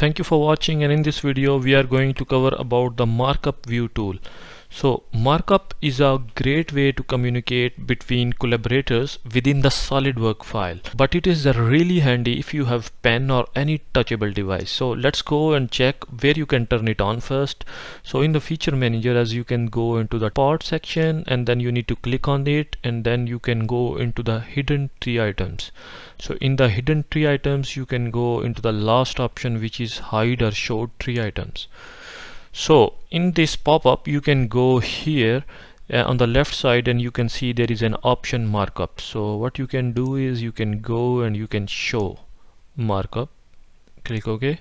Thank you for watching, and in this video we are going to cover about the Markup View tool. So markup is a great way to communicate between collaborators within the SolidWorks file, but it is really handy if you have pen or any touchable device. So let's go and check where you can turn it on first. So in the feature manager, as you can go into the part section and then you need to click on it, and then you can go into the hidden tree items. So in the hidden tree items you can go into the last option, which is hide or show tree items. So in this pop-up you can go here on the left side and you can see there is an option markup. So what you can do is you can go and you can show markup. Click OK.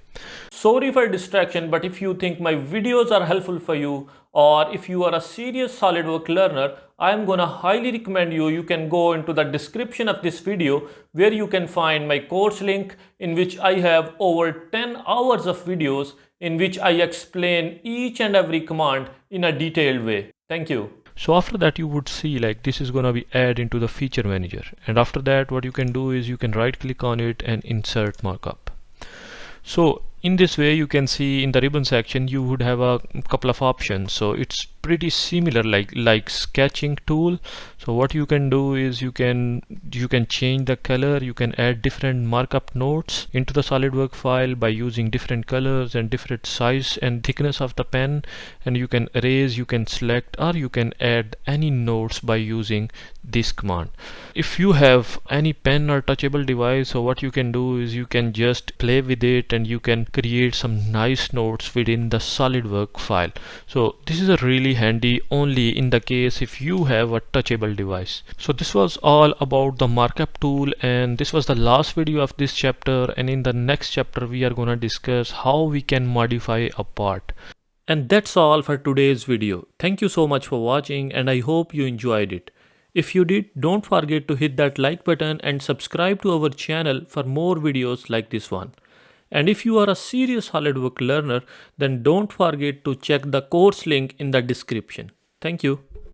Sorry for distraction, but if you think my videos are helpful for you, or if you are a serious SolidWorks learner, I am gonna highly recommend you can go into the description of this video where you can find my course link, in which I have over 10 hours of videos in which I explain each and every command in a detailed way. Thank you. So after that you would see like this is gonna be add into the feature manager, and after that what you can do is you can right click on it and insert markup. So in this way you can see in the ribbon section you would have a couple of options. So it's pretty similar like sketching tool. So what you can do is you can change the color, you can add different markup notes into the SolidWorks file by using different colors and different size and thickness of the pen, and you can erase, you can select, or you can add any notes by using this command. If you have any pen or touchable device, so what you can do is you can just play with it and you can create some nice notes within the SolidWorks file. So this is a really handy only in the case if you have a touchable device. So this was all about the markup tool, and this was the last video of this chapter, and in the next chapter we are gonna discuss how we can modify a part. And that's all for today's video. Thank you so much for watching, and I hope you enjoyed it. If you did, don't forget to hit that like button and subscribe to our channel for more videos like this one. And if you are a serious SolidWorks learner, then don't forget to check the course link in the description. Thank you.